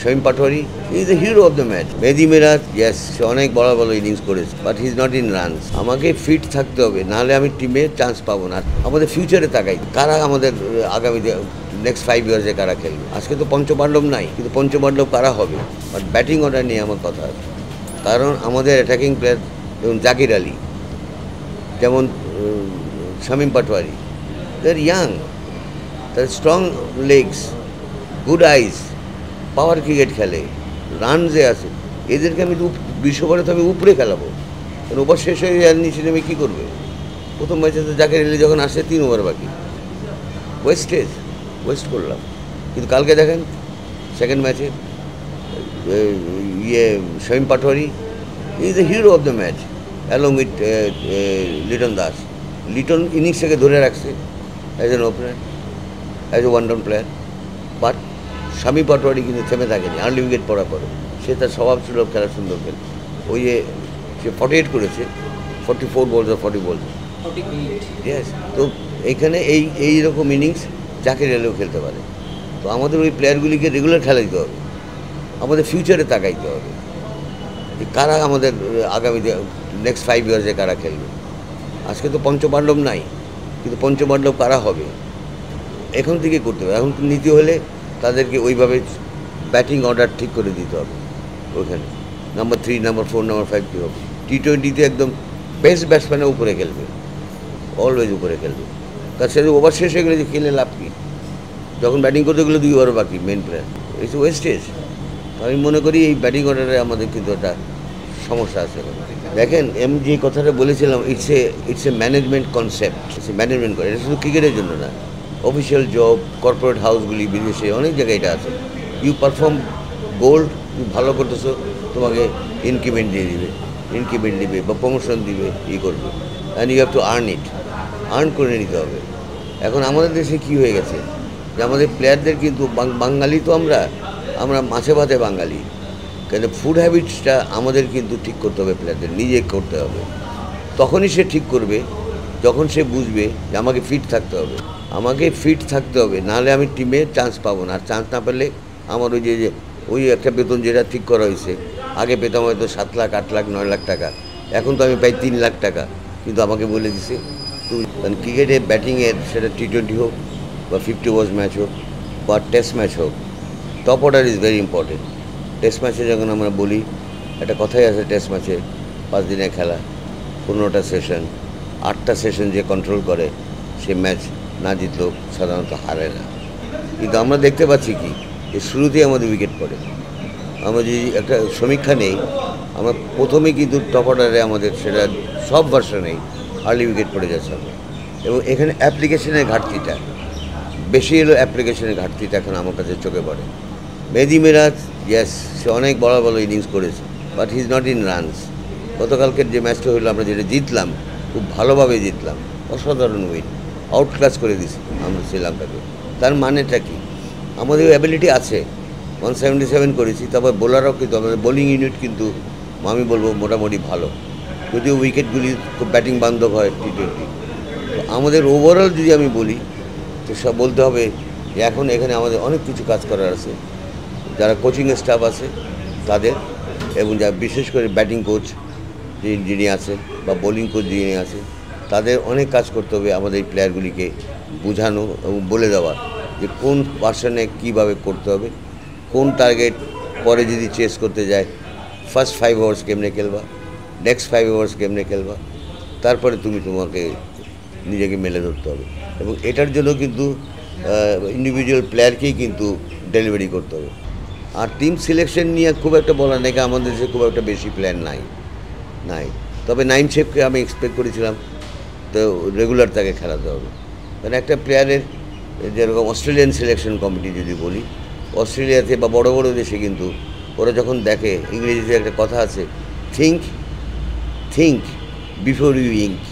Shamim Patwari is the hero of the match. Mehdi Miraj, yes, সে অনেক বড় বড় innings করেছে, but he is not in runs. আমাকে fit থাকতে হবে, নাহলে আমি টিমে চান্স পাবো না। আমাদের ফিউচারে তাকাই, কারা আমাদের আগামীতে নেক্সট 5 ইয়ার্সে কারা খেলবে। আজকে তো পঞ্চপাণ্ডব নাই, কিন্তু পঞ্চপাণ্ডব কারা হবে। বাট ব্যাটিং অর্ডার নিয়ে আমার কথা আছে, কারণ আমাদের অ্যাটাকিং প্লেয়ার যেমন জাকির আলী, যেমন শামীম পাটোয়ারি, দে আর ইয়াং, তার স্ট্রং লেগস, গুড আইস, পাওয়ার ক্রিকেট খেলে, রানসে আছে। এদেরকে আমি বিশ্বকাপে তো আমি উপরে খেলাবো, কারণ ওভার শেষ হয়ে যাওয়ার নিচে নেমে কী করবে। প্রথম ম্যাচে তো জাকির আলী যখন আসে 3 ওভার বাকি, ওয়েস্ট করলাম। কিন্তু কালকে দেখেন সেকেন্ড ম্যাচে Shamim Patwari is the hero of the match along with Liton Das. Liton ইনিংসটাকে ধরে রাখছে as an opener, as a one down player. But Shamim Patwari কিন্তু থেমে থাকেনি, আর্লি উইকেট পড়া পরে সে তার স্বভাব ছিল খেলা সুন্দর খেলে। ওই যে সে 48 করেছে, 44 বলস আর 40 বলস, ইয়েস। তো এইখানে এইরকম ইনিংস জাকির আলীও খেলতে পারে। তো আমাদের ওই প্লেয়ারগুলিকে রেগুলার খেলা দিতে হবে, আমাদের ফিউচারে তাকাইতে হবে যে কারা আমাদের আগামীতে নেক্সট 5 ইয়ার্সে কারা খেলবে। আজকে তো পঞ্চপাণ্ডব নাই, কিন্তু পঞ্চপাণ্ডব কারা হবে এখন থেকে করতে হবে। এখন নীতি হলে তাদেরকে ওইভাবে ব্যাটিং অর্ডার ঠিক করে দিতে হবে। ওইখানে নাম্বার 3, নাম্বার 4, নাম্বার 5 কী হবে। T20-তে একদম বেস্ট ব্যাটসম্যানের উপরে খেলবে, অলওয়েজ উপরে খেলবে। তার সাথে ওভার শেষ হয়ে গেলে যে খেলে লাভ কী, যখন ব্যাটিং করতে গেলে 2 ওভার বাকি মেন প্লেয়ার, এই তো ওয়েস্টেজ। আমি মনে করি এই ব্যাটিং অর্ডারে আমাদের কিন্তু একটা সমস্যা আছে। দেখেন আমি যে কথাটা বলেছিলাম, it's a management concept, it's a management করে। এটা শুধু ক্রিকেটের জন্য না, অফিসিয়াল জব, কর্পোরেট হাউসগুলি, বিদেশে অনেক জায়গায় এটা আছে। ইউ পারফর্ম গোল্ড, তুমি ভালো করতেছো, তোমাকে ইনক্রিমেন্ট দিবে বা প্রমোশন দিবে, করবে। And you have to earn করে নিতে হবে। এখন আমাদের দেশে কী হয়ে গেছে যে আমাদের প্লেয়ারদের কিন্তু বাঙালি তো আমরা মাছে ভাতে বাঙালি, কিন্তু ফুড হ্যাবিটসটা আমাদের কিন্তু ঠিক করতে হবে, প্লেয়ারদের নিজে করতে হবে। তখনই সে ঠিক করবে যখন সে বুঝবে যে আমাকে ফিট থাকতে হবে, নাহলে আমি টিমে চান্স পাবো না। আর চান্স না পেলে আমার ওই একটা বেতন যেটা ঠিক করা হয়েছে, আগে পেতাম হয়তো 7 লাখ, 8 লাখ, 9 লাখ টাকা, এখন তো আমি পাই 3 লাখ টাকা। কিন্তু আমাকে বলে দিছে তুমি, কারণ ক্রিকেটে ব্যাটিংয়ের সেটা T20 হোক বা 50 ওভার্স ম্যাচ হোক বা টেস্ট ম্যাচ হোক, top order is very important. Test ম্যাচে যখন আমরা বলি, একটা কথাই আছে, টেস্ট ম্যাচে 5 দিনের খেলা, 15টা সেশন, 8টা সেশন যে কন্ট্রোল করে সে ম্যাচ না জিতলেও সাধারণত হারে না। কিন্তু আমরা দেখতে পাচ্ছি কি, যে শুরুতেই আমাদের উইকেট পড়ে। আমরা যদি একটা সমীক্ষা নেই, আমরা প্রথমেই কিন্তু টপ অর্ডারে আমাদের সেটা সব ভার্সনেই আর্লি উইকেট পড়ে যাচ্ছে আমরা। এবং এখানে অ্যাপ্লিকেশনের ঘাটতিটা বেশি এলো, অ্যাপ্লিকেশনের ঘাটতিটা এখন আমার কাছে চোখে পড়ে। মেহেদি মিরাজ, ইয়েস, সে অনেক বড় বড় ইনিংস করেছে, but he is not in runs. গতকালকের যে ম্যাচটা হলো, আমরা যেটা জিতলাম, খুব ভালোভাবে জিতলাম, অসাধারণ উইন, আউট ক্লাস করে দিছি আমরা শ্রীলঙ্কাকে। তার মানেটা কি, আমাদের অ্যাবিলিটি আছে, 177 করেছি। তারপর বোলারও কিন্তু আমাদের বোলিং ইউনিট কিন্তু আমি বলবো মোটামুটি ভালো, যদিও উইকেটগুলি খুব ব্যাটিং বান্ধব হয় T20। তো আমাদের ওভারঅল যদি আমি বলি, তো সব বলতে হবে যে এখন এখানে আমাদের অনেক কিছু কাজ করার আছে। যারা কোচিংয়ের স্টাফ আছে তাদের, এবং যারা বিশেষ করে ব্যাটিং কোচ যিনি আছেন বা বোলিং কোচ যিনি আছেন, তাদের অনেক কাজ করতে হবে। আমাদের এই প্লেয়ারগুলিকে বোঝানো এবং বলে দেওয়া যে কোন পার্সনে কীভাবে করতে হবে, কোন টার্গেট পরে যদি চেস করতে যায়, ফার্স্ট 5 ওভার্স কেমনে খেলবা, নেক্সট 5 ওভার্স কেমনে খেলবা, তারপরে তোমাকে নিজেকে মেলে ধরতে হবে। এবং এটার জন্য কিন্তু ইন্ডিভিজুয়াল প্লেয়ারকেই কিন্তু ডেলিভারি করতে হবে। আর টিম সিলেকশন নিয়ে খুব একটা বলা নেই, আমাদের দেশে খুব একটা বেশি প্ল্যান নাই। তবে নাইম শেখকে আমি এক্সপেক্ট করেছিলাম, তো রেগুলার তাকে খেলাতে হবে। কারণ একটা প্লেয়ারের, যেরকম অস্ট্রেলিয়ান সিলেকশন কমিটি যদি বলি, অস্ট্রেলিয়াতে বা বড় বড় দেশে কিন্তু ওরা যখন দেখে, ইংরেজিতে একটা কথা আছে, থিঙ্ক বিফোর ইউ ইঙ্ক।